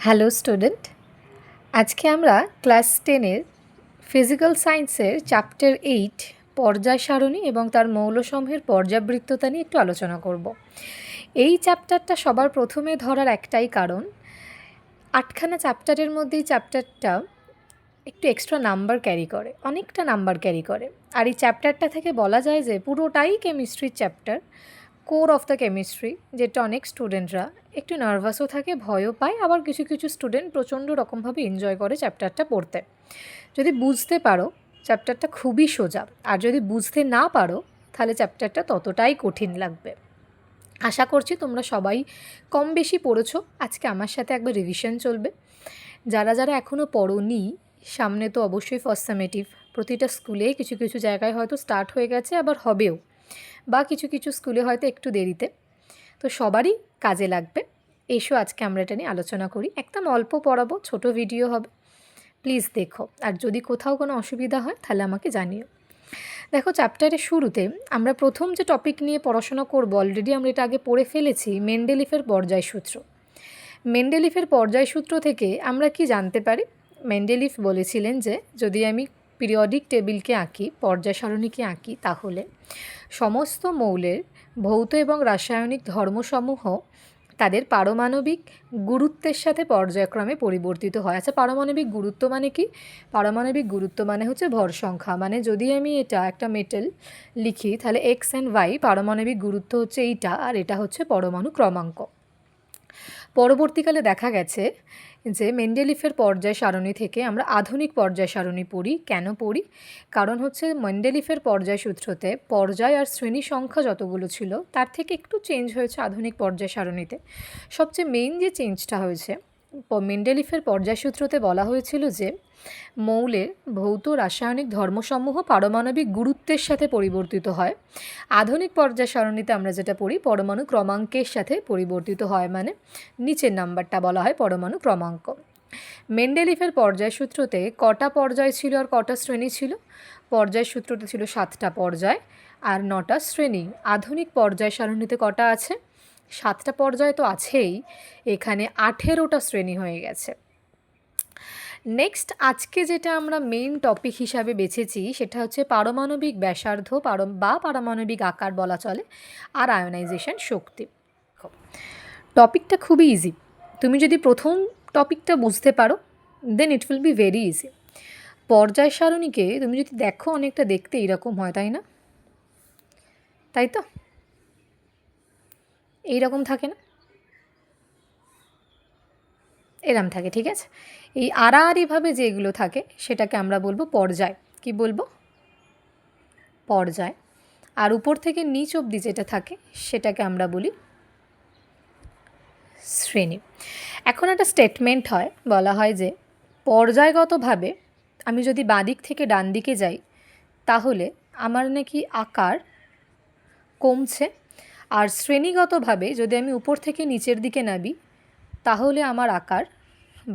Hello student, আজকে আমরা class 10-এর physical সায়েন্সের চ্যাপ্টার 8 পর্যায় সারণী এবং তার মৌলসমূহের পর্যাবৃত্ততা নিয়ে একটু আলোচনা করব। এই চ্যাপ্টারটা সবার প্রথমে ধরার একটাই কারণ, 8খানা চ্যাপ্টারের মধ্যে এই চ্যাপ্টারটা একটু এক্সট্রা নাম্বার ক্যারি করে, অনেকটা নাম্বার ক্যারি করে। আর এই চ্যাপ্টারটা থেকে বলা যায় যে পুরোটাই কেমিস্ট্রির chapter, core of the chemistry, যেটা অনেক স্টুডেন্টরা একটু নার্ভাসও থাকে, ভয়ও পায়, আবার কিছু কিছু স্টুডেন্ট প্রচণ্ড রকমভাবে এনজয় করে চ্যাপ্টারটা পড়তে। যদি বুঝতে পারো চ্যাপ্টারটা খুবই সোজা, আর যদি বুঝতে না পারো তাহলে চ্যাপ্টারটা ততটাই কঠিন লাগবে। আশা করছি তোমরা সবাই কম বেশি পড়েছো। আজকে আমার সাথে একবার রিভিশন চলবে। যারা যারা এখনও পড়োনি, সামনে তো অবশ্যই ফার্স্ট সামেটিভ, প্রতিটা স্কুলে কিছু কিছু জায়গায় হয়তো স্টার্ট হয়ে গেছে, আবার হবেও, বা কিছু কিছু স্কুলে হয়তো একটু দেরিতে। তো সবারই কাজে লাগবে। এসো আজকে আমরা এটা নিয়ে আলোচনা করি। একদম অল্প পড়াবো, ছোট ভিডিও হবে, প্লিজ দেখো। আর যদি কোথাও কোনো অসুবিধা হয় তাহলে আমাকে জানিও। দেখো, চ্যাপ্টারের শুরুতে আমরা প্রথম যে টপিক নিয়ে পড়াশোনা করব, অলরেডি আমরা এটা আগে পড়ে ফেলেছি, মেন্ডেলিফের পর্যায়সূত্র। মেন্ডেলিফের পর্যায়সূত্র থেকে আমরা কি জানতে পারি? মেন্ডেলিফ বলেছিলেন যে যদি আমি পিরিয়ডিক টেবিলকে আঁকি, পর্যায় সারণীকে আঁকি, তাহলে সমস্ত মৌলের ভৌত এবং রাসায়নিক ধর্মসমূহ তাদের পারমাণবিক গুরুত্বের সাথে পর্যায়ক্রমে পরিবর্তিত হয়। আচ্ছা, পারমাণবিক গুরুত্ব মানে কি? পারমাণবিক গুরুত্ব মানে হচ্ছে ভর সংখ্যা। মানে যদি আমি এটা একটা মেটাল লিখি, তাহলে এক্স অ্যান্ড ওয়াই পারমাণবিক গুরুত্ব হচ্ছে এইটা, আর এটা হচ্ছে পরমাণু ক্রমাঙ্ক। পরবর্তীকালে দেখা গেছে যে মেন্ডেলিফের পর্যায় সারণী থেকে আমরা আধুনিক পর্যায় সারণী পড়ি। কেন পড়ি? কারণ হচ্ছে মেন্ডেলিফের পর্যায় সূত্রতে পর্যায় আর শ্রেণী সংখ্যা যতগুলো ছিল তার থেকে একটু চেঞ্জ হয়েছে আধুনিক পর্যায় সারণীতে। সবচেয়ে মেইন যে চেঞ্জটা হয়েছে, মেন্ডেলিফের পর্যায়সূত্রতে বলা হয়েছিল যে মৌলের ভৌত রাসায়নিক ধর্মসমূহ পারমাণবিক গুরুত্বের সাথে পরিবর্তিত হয়। আধুনিক পর্যায় সারণীতে আমরা যেটা পড়ি পরমাণু ক্রমাঙ্কের সাথে পরিবর্তিত হয়, মানে নিচের নাম্বারটা বলা হয় পরমাণু ক্রমাঙ্ক। মেন্ডেলিফের পর্যায়সূত্রতে কটা পর্যায় ছিল আর কটা শ্রেণী ছিল? পর্যায়সূত্রটা ছিল 7টা পর্যায় আর 9টা শ্রেণী। আধুনিক পর্যায় সারণীতে কটা আছে? 7টা পর্যায় তো আছেই, এখানে 18টা শ্রেণী হয়ে গেছে। নেক্সট, আজকে যেটা আমরা মেইন টপিক হিসাবে বেছেছি সেটা হচ্ছে পারমাণবিক ব্যাসার্ধ বা পারমাণবিক আকার বলা চলে, আর আয়োনাইজেশন শক্তি। টপিকটা খুবই ইজি। তুমি যদি প্রথম টপিকটা বুঝতে পারো then it will be very easy. পর্যায় সারণীকে তুমি যদি দেখো, অনেকটা দেখতে এইরকম হয়, তাই না? তাই তো, এইরকম থাকে না? এরম থাকে, ঠিক আছে। এই আড়াআড়িভাবে যেগুলো থাকে সেটাকে আমরা বলবো পর্যায়। কি বলবো? পর্যায়। আর উপর থেকে নিচ অবধি যেটা থাকে সেটাকে আমরা বলি শ্রেণী। এখন একটা স্টেটমেন্ট হয়, বলা হয় যে পর্যায়গতভাবে আমি যদি বাঁদিক থেকে ডান দিকে যাই তাহলে আমার নাকি আকার কমছে, আর শ্রেণীগতভাবে যদি আমি উপর থেকে নিচের দিকে নামি তাহলে আমার আকার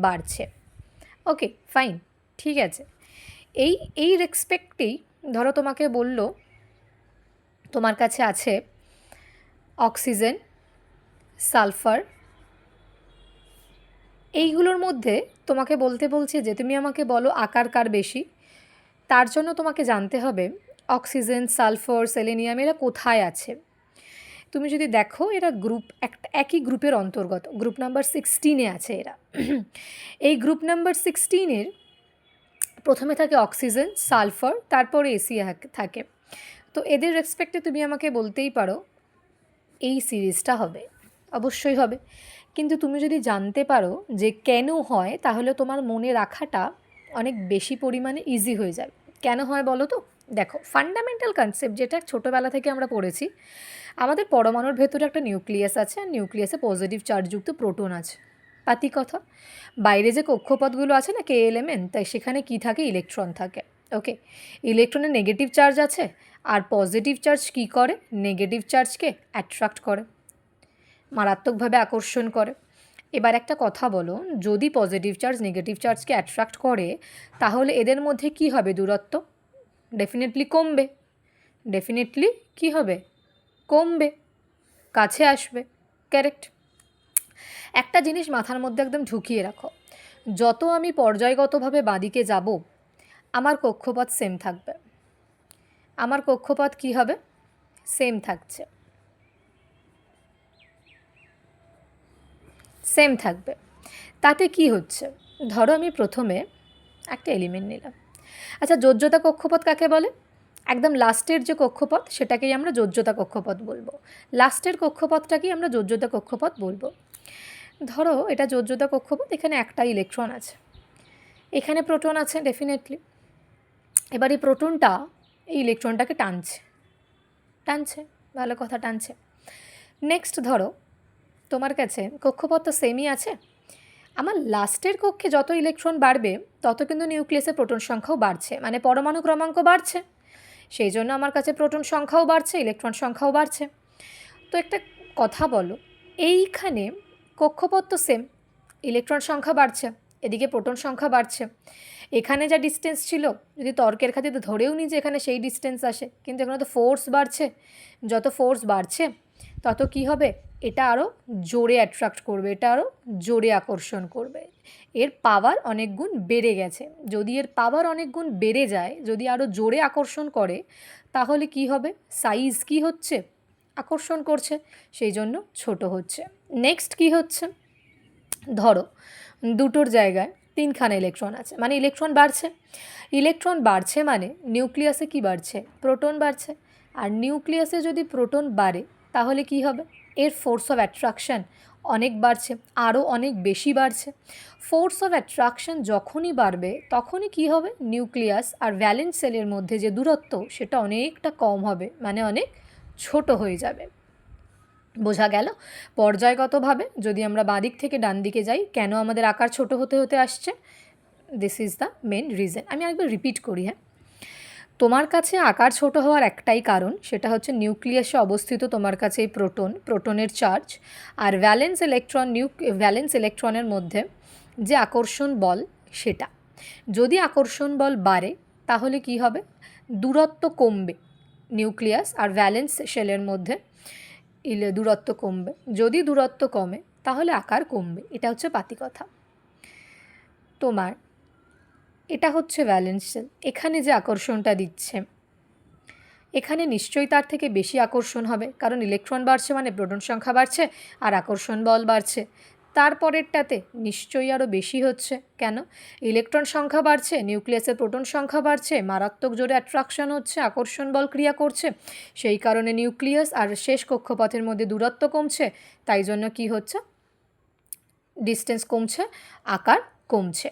বাড়ছে। ওকে, ফাইন, ঠিক আছে। এই রেসপেক্টেই ধরো তোমাকে বলল তোমার কাছে আছে অক্সিজেন, সালফার, এইগুলোর মধ্যে তোমাকে বলতে বলছে যে তুমি আমাকে বলো আকার কার বেশি। তার জন্য তোমাকে জানতে হবে অক্সিজেন, সালফার, সেলেনিয়াম এরা কোথায় আছে। তুমি যদি দেখো এরা একই গ্রুপের অন্তর্গত, গ্রুপ নাম্বার 16-এ আছে এরা। এই গ্রুপ নাম্বার 16-এর প্রথমে থাকে অক্সিজেন, সালফার, তারপরে এসি থাকে। তো এদের রেসপেক্টে তুমি আমাকে বলতেই পারো এই সিরিজটা হবে, অবশ্যই হবে। কিন্তু তুমি যদি জানতে পারো যে কেন হয় তাহলে তোমার মনে রাখাটা অনেক বেশি পরিমাণে ইজি হয়ে যাবে। কেন হয় বলো তো? দেখো, ফান্ডামেন্টাল কনসেপ্ট যেটা ছোটোবেলা থেকে আমরা পড়েছি, আমাদের পরমাণুর ভেতরে একটা নিউক্লিয়াস আছে, আর নিউক্লিয়াসে পজিটিভ চার্জযুক্ত প্রোটন আছে, পাতি কথা। বাইরে যে কক্ষপথগুলো আছে না, KLMN, তাই সেখানে কি থাকে? ইলেকট্রন থাকে। ওকে, ইলেকট্রনের নেগেটিভ চার্জ আছে, আর পজিটিভ চার্জ কী করে? নেগেটিভ চার্জকে অ্যাট্রাক্ট করে, মারাত্মকভাবে আকর্ষণ করে। এবার একটা কথা বলো, যদি পজিটিভ চার্জ নেগেটিভ চার্জকে অ্যাট্রাক্ট করে তাহলে এদের মধ্যে কি হবে? দূরত্ব ডেফিনেটলি কমবে। ডেফিনেটলি কি হবে? কমবে, কাছে আসবে। কারেক্ট। একটা জিনিস মাথার মধ্যে একদম ঢুকিয়ে রাখো, যত আমি পর্যায়গতভাবে বাঁদিকে যাব আমার কক্ষপথ সেম থাকবে। আমার কক্ষপথ কী হবে? সেম থাকছে, সেম থাকবে। তাতে কি হচ্ছে? ধরো আমি প্রথমে একটা এলিমেন্ট নিলাম। আচ্ছা, যোজ্যতা কক্ষপথ কাকে বলে? একদম লাস্টের যে কক্ষপথ সেটাকেই আমরা যোজ্যতা কক্ষপথ বলবো। লাস্টের কক্ষপথটাকেই আমরা যোজ্যতা কক্ষপথ বলবো। ধরো এটা যোজ্যতা কক্ষপথ, এখানে একটা ইলেকট্রন আছে, এখানে প্রোটন আছে ডেফিনেটলি। এবার এই প্রোটনটা এই ইলেকট্রনটাকে টানছে, টানছে, ভালো কথা, টানছে। নেক্সট ধরো তোমার কাছে কক্ষপথ তো সেমই আছে, আমার লাস্টের কক্ষে যত ইলেকট্রন বাড়বে তত কিন্তু নিউক্লিয়াসে প্রোটন সংখ্যাও বাড়ছে, মানে পরমাণু ক্রমাঙ্ক বাড়ছে, সেই জন্য আমার কাছে প্রোটন সংখ্যাও বাড়ছে, ইলেকট্রন সংখ্যাও বাড়ছে। তো একটা কথা বলো, এইখানে কক্ষপথ তো সেম, ইলেকট্রন সংখ্যা বাড়ছে, এদিকে প্রোটন সংখ্যা বাড়ছে। এখানে যা ডিস্টেন্স ছিল, যদি তর্কের খাতিরে ধরেও নিই যে এখানে সেই ডিস্টেন্স আসে, কিন্তু এখানে তো ফোর্স বাড়ছে, যত ফোর্স বাড়ছে তত কী হবে? এটা আরও জোরে অ্যাট্রাক্ট করবে, এটা আরও জোরে আকর্ষণ করবে, এর পাওয়ার অনেক গুণ বেড়ে গেছে। যদি এর পাওয়ার অনেক গুণ বেড়ে যায়, যদি আরও জোরে আকর্ষণ করে, তাহলে কি হবে? সাইজ কি হচ্ছে? আকর্ষণ করছে, সেই জন্য ছোট হচ্ছে। নেক্সট কি হচ্ছে? ধরো দুটোর জায়গায় তিনখানা ইলেকট্রন আছে, মানে ইলেকট্রন বাড়ছে। ইলেকট্রন বাড়ছে মানে নিউক্লিয়াসে কি বাড়ছে? প্রোটন বাড়ছে। আর নিউক্লিয়াসে যদি প্রোটন বাড়ে তাহলে কি হবে? এর ফোর্স অফ অ্যাট্রাকশান অনেক বাড়ছে, আরও অনেক বেশি বাড়ছে। ফোর্স অফ অ্যাট্রাকশান যখনই বাড়বে তখনই কি হবে? নিউক্লিয়াস আর ভ্যালেন্স সেলের মধ্যে যে দূরত্ব সেটা অনেকটা কম হবে, মানে অনেক ছোট হয়ে যাবে। বোঝা গেল? পর্যায়গতভাবে যদি আমরা বাঁদিক থেকে ডান দিকে যাই, কেন আমাদের আকার ছোট হতে হতে আসছে? This is the main reason. আমি আরেকবার রিপিট করি, হ্যাঁ। তোমার কাছে আকার ছোট হওয়ার একটাই কারণ, সেটা হচ্ছে নিউক্লিয়াসে অবস্থিত তোমার কাছে এই প্রোটনের চার্জ আর ভ্যালেন্স ইলেকট্রনের মধ্যে যে আকর্ষণ বল সেটা। যদি আকর্ষণ বল বাড়ে তাহলে কি হবে? দূরত্ব কমবে, নিউক্লিয়াস আর ভ্যালেন্স শেলের মধ্যে দূরত্ব কমবে। যদি দূরত্ব কমে তাহলে আকার কমবে, এটা হচ্ছে পাতিকথা। তোমার এটা হচ্ছে ভ্যালেন্স সেল, এখানে যে আকর্ষণটা দিচ্ছে এখানে নিশ্চয়ই তার থেকে বেশি আকর্ষণ হবে, কারণ ইলেকট্রন বাড়ছে মানে প্রোটন সংখ্যা বাড়ছে আর আকর্ষণ বল বাড়ছে। তারপরেরটাতে নিশ্চয়ই আরও বেশি হচ্ছে। কেন? ইলেকট্রন সংখ্যা বাড়ছে, নিউক্লিয়াসের প্রোটন সংখ্যা বাড়ছে, মারাত্মক জোরে অ্যাট্রাকশন হচ্ছে, আকর্ষণ বল ক্রিয়া করছে, সেই কারণে নিউক্লিয়াস আর শেষ কক্ষপথের মধ্যে দূরত্ব কমছে, তাই জন্য কি হচ্ছে? ডিস্টেন্স কমছে, আকার কমছে।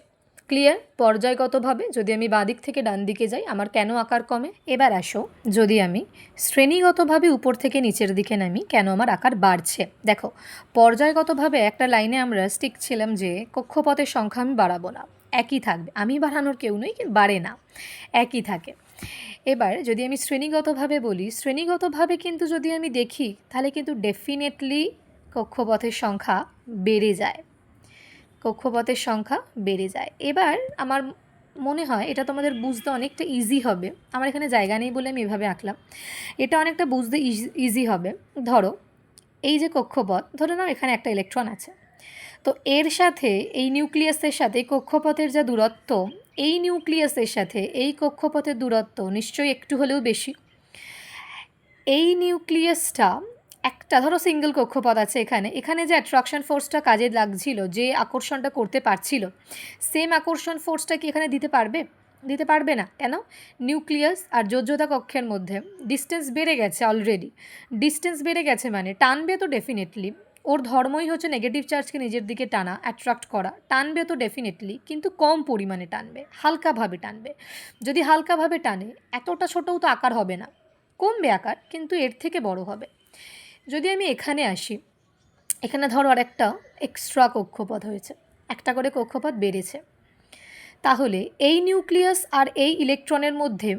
ক্লিয়ার? পর্যায়গতভাবে যদি আমি বাঁদিক থেকে ডান দিকে যাই আমার কেন আকার কমে? এবার আসো, যদি আমি শ্রেণীগতভাবে উপর থেকে নিচের দিকে নামি কেন আমার আকার বাড়ছে? দেখো, পর্যায়গতভাবে একটা লাইনে আমরা স্টিক ছিলাম যে কক্ষপথের সংখ্যা আমি বাড়াবো না, একই থাকবে, আমি বাড়ানোর কেউ নই, কিন্তু বাড়ে না, একই থাকে। এবার যদি আমি শ্রেণীগতভাবে বলি, শ্রেণীগতভাবে কিন্তু যদি আমি দেখি তাহলে কিন্তু ডেফিনেটলি কক্ষপথের সংখ্যা বেড়ে যায়, কক্ষপথের সংখ্যা বেড়ে যায়। এবার আমার মনে হয় এটা তোমাদের বুঝতে অনেকটা ইজি হবে, আমার এখানে জায়গা নেই বলে আমি এভাবে আঁকলাম, এটা অনেকটা বুঝতে ইজি হবে। ধরো এই যে কক্ষপথ, ধরে নাও এখানে একটা ইলেকট্রন আছে, তো এর সাথে এই নিউক্লিয়াসের সাথে কক্ষপথের যা দূরত্ব, এই নিউক্লিয়াসের সাথে এই কক্ষপথের দূরত্ব নিশ্চয়ই একটু হলেও বেশি। এই নিউক্লিয়াসটা একটা, ধরো সিঙ্গেল কক্ষপথ আছে এখানে, এখানে যে অ্যাট্রাকশন ফোর্সটা কাজে লাগছিল, যে আকর্ষণটা করতে পারছিল, সেম আকর্ষণ ফোর্সটা কি এখানে দিতে পারবে? দিতে পারবে না। কেন? নিউক্লিয়াস আর যোজ্যতা কক্ষের মধ্যে ডিস্টেন্স বেড়ে গেছে অলরেডি, ডিস্টেন্স বেড়ে গেছে মানে টানবে তো ডেফিনেটলি, ওর ধর্মই হচ্ছে নেগেটিভ চার্জকে নিজের দিকে টানা, অ্যাট্রাক্ট করা, টানবে তো ডেফিনেটলি, কিন্তু কম পরিমাণে টানবে, হালকাভাবে টানবে। যদি হালকাভাবে টানে এতটা ছোটও তো আকার হবে না, কমবে আকার, কিন্তু এর থেকে বড় হবে। যদি আমি এখানে আসি, এখানে ধরো আর একটা এক্সট্রা কক্ষপথ হয়েছে, একটা করে কক্ষপথ বেড়েছে, তাহলে এই নিউক্লিয়াস আর এই ইলেকট্রনের মধ্যে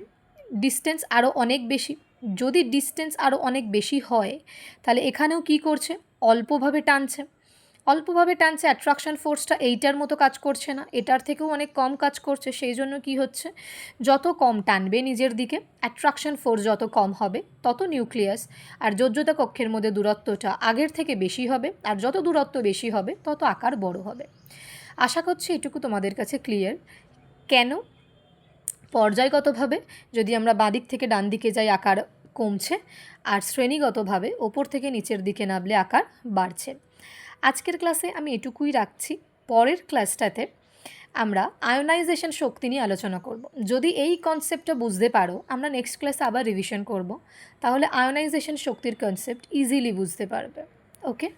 ডিস্টেন্স আরও অনেক বেশি। যদি ডিস্টেন্স আরও অনেক বেশি হয় তাহলে এখানেও কি করছে? অল্পভাবে টানছে, অল্পভাবে টানছে, অ্যাট্রাকশন ফোর্সটা এইটার মতো কাজ করছে না, এটার থেকেও অনেক কম কাজ করছে। সেই জন্য কী হচ্ছে, যত কম টানবে নিজের দিকে, অ্যাট্রাকশন ফোর্স যত কম হবে, তত নিউক্লিয়াস আর যোজ্যতা কক্ষের মধ্যে দূরত্বটা আগের থেকে বেশি হবে, আর যত দূরত্ব বেশি হবে তত আকার বড় হবে। আশা করছি এটুকু তোমাদের কাছে ক্লিয়ার। কেন পর্যায়গতভাবে যদি আমরা বাঁদিক থেকে ডান দিকে যাই আকার কমছে, আর শ্রেণীগতভাবে ওপর থেকে নিচের দিকে নামলে আকার বাড়ছে। আজকের ক্লাসে আমি এটুকুই রাখছি। পরের ক্লাসটাতে আমরা আয়োনাইজেশন শক্তি নিয়ে আলোচনা করব। যদি এই কনসেপ্টটা বুঝতে পারো, আমরা নেক্সট ক্লাসে আবার রিভিশন করব, তাহলে আয়োনাইজেশন শক্তির কনসেপ্ট ইজিলি বুঝতে পারবে। ওকে।